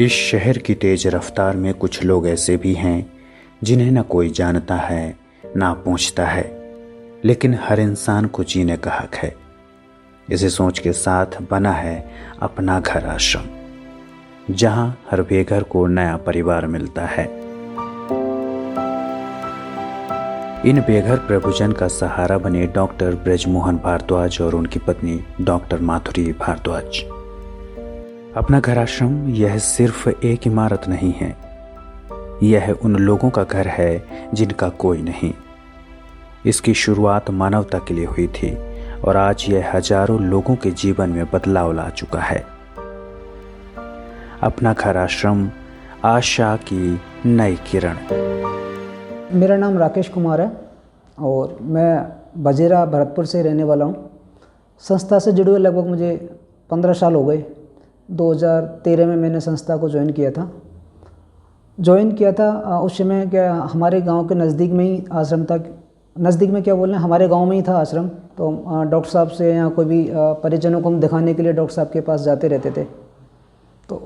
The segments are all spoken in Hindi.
इस शहर की तेज रफ्तार में कुछ लोग ऐसे भी हैं जिन्हें न कोई जानता है ना पूछता है, लेकिन हर इंसान को जीने का हक है। इसी सोच के साथ बना है अपना घर आश्रम, जहां हर बेघर को नया परिवार मिलता है। इन बेघर प्रभुजन का सहारा बने डॉक्टर ब्रजमोहन भारद्वाज और उनकी पत्नी डॉक्टर माधुरी भारद्वाज। अपना घर आश्रम यह सिर्फ एक इमारत नहीं है, यह उन लोगों का घर है जिनका कोई नहीं। इसकी शुरुआत मानवता के लिए हुई थी और आज यह हजारों लोगों के जीवन में बदलाव ला चुका है। अपना घर आश्रम, आशा की नई किरण। मेरा नाम राकेश कुमार है और मैं बजेरा भरतपुर से रहने वाला हूँ। संस्था से जुड़े हुए लगभग मुझे 15 साल हो गए। 2013 में मैंने संस्था को ज्वाइन किया था। उस समय क्या हमारे गांव के नज़दीक में ही आश्रम था। नज़दीक में क्या बोल रहे हैं, हमारे गांव में ही था आश्रम। तो डॉक्टर साहब से या कोई भी परिजनों को हम दिखाने के लिए डॉक्टर साहब के पास जाते रहते थे। तो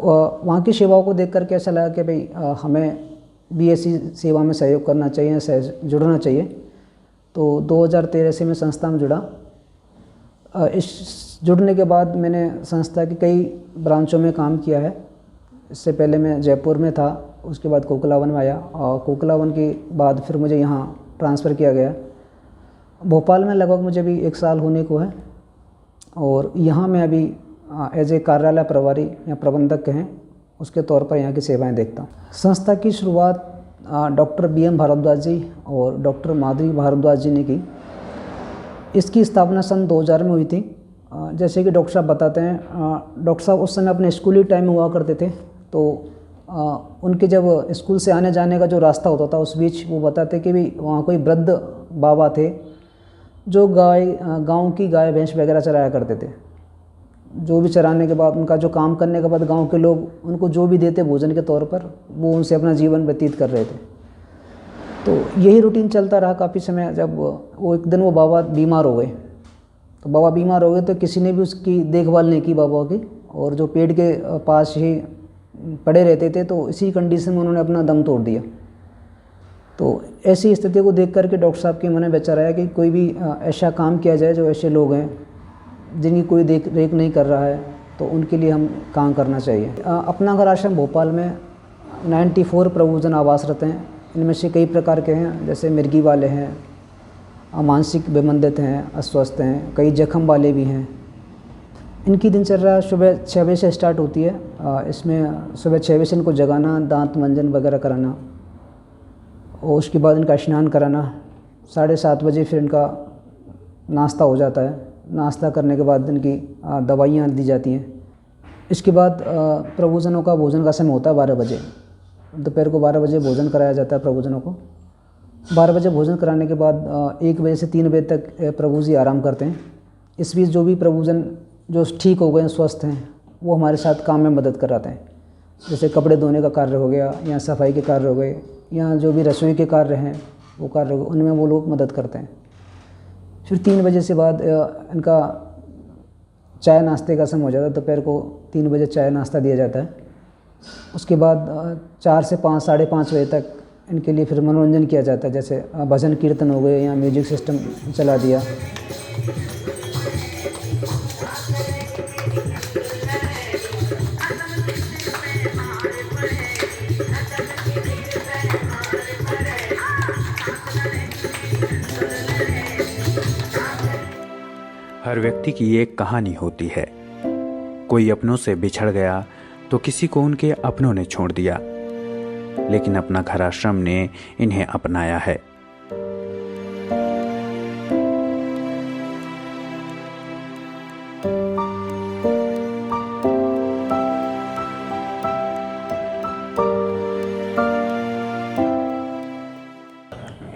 वहाँ की सेवाओं को देख करके ऐसा लगा कि भाई हमें भी ऐसी सेवा में सहयोग करना चाहिए, जुड़ना चाहिए। तो 2013 से मैं संस्था में जुड़ा। इस जुड़ने के बाद मैंने संस्था की कई ब्रांचों में काम किया है। इससे पहले मैं जयपुर में था, उसके बाद कोकलावन में आया और कोकलावन के बाद फिर मुझे यहाँ ट्रांसफ़र किया गया। भोपाल में लगभग मुझे अभी 1 साल होने को है और यहाँ मैं अभी एज ए कार्यालय प्रभारी या प्रबंधक हैं, उसके तौर पर यहाँ की सेवाएं देखता हूँ। संस्था की शुरुआत डॉक्टर BM भारद्वाज जी और डॉक्टर माधुरी भारद्वाज जी ने की। इसकी स्थापना सन 2000 में हुई थी। जैसे कि डॉक्टर साहब बताते हैं, डॉक्टर साहब उस समय अपने स्कूली टाइम में हुआ करते थे। तो उनके जब स्कूल से आने जाने का जो रास्ता होता था, उस बीच वो बताते कि भी वहाँ कोई वृद्ध बाबा थे जो गांव की गाय भैंस वगैरह चराया करते थे। जो भी चराने के बाद उनका जो काम करने के बाद गांव के लोग उनको जो भी देते भोजन के तौर पर, वो उनसे अपना जीवन व्यतीत कर रहे थे। तो यही रूटीन चलता रहा काफ़ी समय। जब वो एक दिन वो बाबा बीमार हो गए, तो किसी ने भी उसकी देखभाल नहीं की बाबा की, और जो पेड़ के पास ही पड़े रहते थे, तो इसी कंडीशन में उन्होंने अपना दम तोड़ दिया। तो ऐसी स्थिति को देख करके डॉक्टर साहब के मन में विचार आया कि कोई भी ऐसा काम किया जाए जो ऐसे लोग हैं जिनकी कोई देख रेख नहीं कर रहा है, तो उनके लिए हम काम करना चाहिए। अपना घर आश्रम भोपाल में 94 प्रभुजन आवासरत हैं। इनमें से कई प्रकार के हैं, जैसे मिर्गी वाले हैं, मानसिक विमंदित हैं, अस्वस्थ हैं, कई जख्म वाले भी हैं। इनकी दिनचर्या सुबह 6 बजे से स्टार्ट होती है। इसमें सुबह 6 बजे से इनको जगाना, दांत मंजन वगैरह कराना, और उसके बाद इनका स्नान कराना। 7:30 बजे फिर इनका नाश्ता हो जाता है। नाश्ता करने के बाद इनकी दवाइयाँ दी जाती हैं। इसके बाद प्रभुजनों का भोजन का समय होता है 12 बजे। दोपहर को 12 बजे भोजन कराया जाता है प्रभुजनों को। 12 बजे भोजन कराने के बाद 1 बजे से 3 बजे तक प्रभु जी आराम करते हैं। इस बीच जो भी प्रभुजन जो ठीक हो गए हैं, स्वस्थ हैं, वो हमारे साथ काम में मदद कराते हैं। जैसे कपड़े धोने का कार्य हो गया, या सफाई के कार्य हो गए, या जो भी रसोई के कार्य हैं वो कार्य हो गए, उनमें वो लोग मदद करते हैं। फिर 3 बजे से बाद इनका चाय नाश्ते का समय हो जाता है। दोपहर को 3 बजे चाय नाश्ता दिया जाता है। उसके बाद 4 से 5, 5:30 बजे तक इनके लिए फिर मनोरंजन किया जाता है। जैसे भजन कीर्तन हो गए या म्यूजिक सिस्टम चला दिया। हर व्यक्ति की एक कहानी होती है। कोई अपनों से बिछड़ गया तो किसी को उनके अपनों ने छोड़ दिया, लेकिन अपना घर आश्रम ने इन्हें अपनाया है।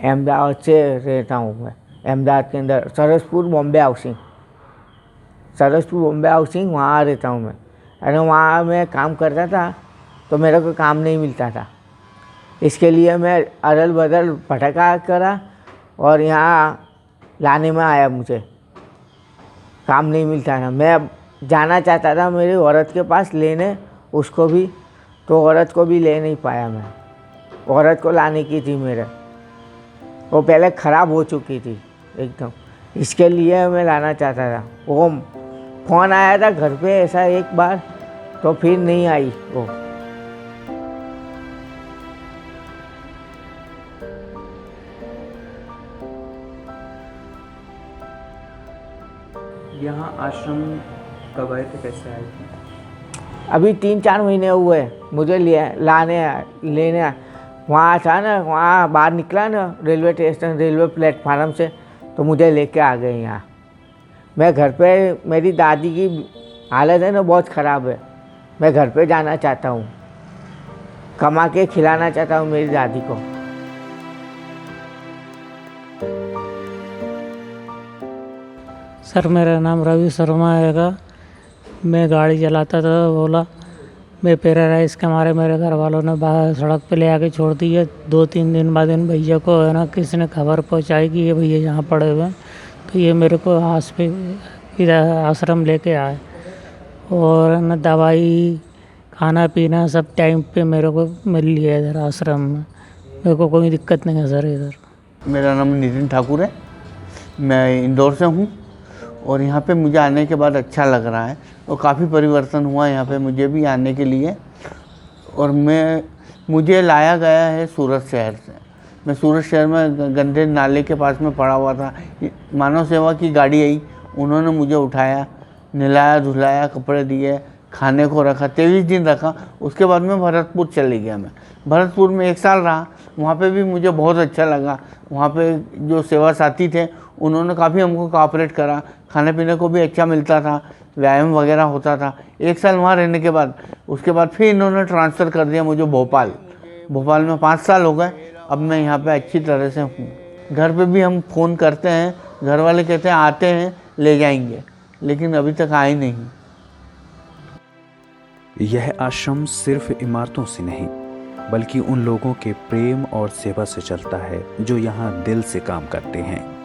अहमदाबाद से रहता हूँ मैं। अहमदाबाद के अंदर सरसपुर बॉम्बे हाउसिंग, वहाँ रहता हूँ मैं। अरे वहाँ मैं काम करता था तो मेरे को काम नहीं मिलता था। इसके लिए मैं अदल बदल भटका करा और यहाँ लाने में आया। मुझे काम नहीं मिलता था। मैं जाना चाहता था मेरी औरत के पास लेने उसको भी, तो औरत को भी ले नहीं पाया मैं। औरत को लाने की थी मेरे, वो पहले ख़राब हो चुकी थी एकदम, इसके लिए मैं लाना चाहता था। वो फ़ोन आया था घर पे ऐसा एक बार, तो फिर नहीं आई वो। यहाँ आश्रम कब आए थे, कैसे आए थे? अभी 3-4 महीने हुए मुझे लेने वहाँ था ना, वहाँ बाहर निकला ना रेलवे स्टेशन, रेलवे प्लेटफार्म से, तो मुझे लेके आ गए यहाँ। मैं घर पे, मेरी दादी की हालत है ना बहुत ख़राब है, मैं घर पे जाना चाहता हूँ, कमा के खिलाना चाहता हूँ मेरी दादी को। सर मेरा नाम रवि शर्मा हैगा। मैं गाड़ी चलाता था ओला। मैं पैरालाइज के मारे मेरे घर वालों ने बाहर सड़क पे ले आके छोड़ दी है। 2-3 दिन बाद इन भैया को है ना किसी ने खबर पहुंचाई कि ये भैया यहाँ पड़े हुए हैं, तो ये मेरे को आश्रम लेके आए और ना दवाई खाना पीना सब टाइम पे मेरे को मिल लिया इधर आश्रम में। मेरे को कोई दिक्कत नहीं है सर इधर। मेरा नाम नितिन ठाकुर है, मैं इंदौर से हूँ और यहाँ पे मुझे आने के बाद अच्छा लग रहा है और काफ़ी परिवर्तन हुआ यहाँ पे मुझे भी आने के लिए। और मुझे लाया गया है सूरत शहर से। मैं सूरत शहर में गंदे नाले के पास में पड़ा हुआ था। मानव सेवा की गाड़ी आई, उन्होंने मुझे उठाया, नहलाया धुलाया, कपड़े दिए, खाने को रखा, 23 दिन रखा। उसके बाद में भरतपुर चले गया। मैं भरतपुर में 1 साल रहा, वहाँ पे भी मुझे बहुत अच्छा लगा। वहाँ पे जो सेवा साथी थे उन्होंने काफ़ी हमको कोऑपरेट करा, खाने पीने को भी अच्छा मिलता था, व्यायाम वगैरह होता था। 1 साल वहाँ रहने के बाद उसके बाद फिर इन्होंने ट्रांसफ़र कर दिया मुझे भोपाल में 5 साल हो गए। अब मैं यहाँ पे अच्छी तरह से हूँ। घर पे भी हम फ़ोन करते हैं, घर वाले कहते हैं आते हैं ले जाएंगे, लेकिन अभी तक आए नहीं। यह आश्रम सिर्फ इमारतों से नहीं बल्कि उन लोगों के प्रेम और सेवा से चलता है जो यहाँ दिल से काम करते हैं।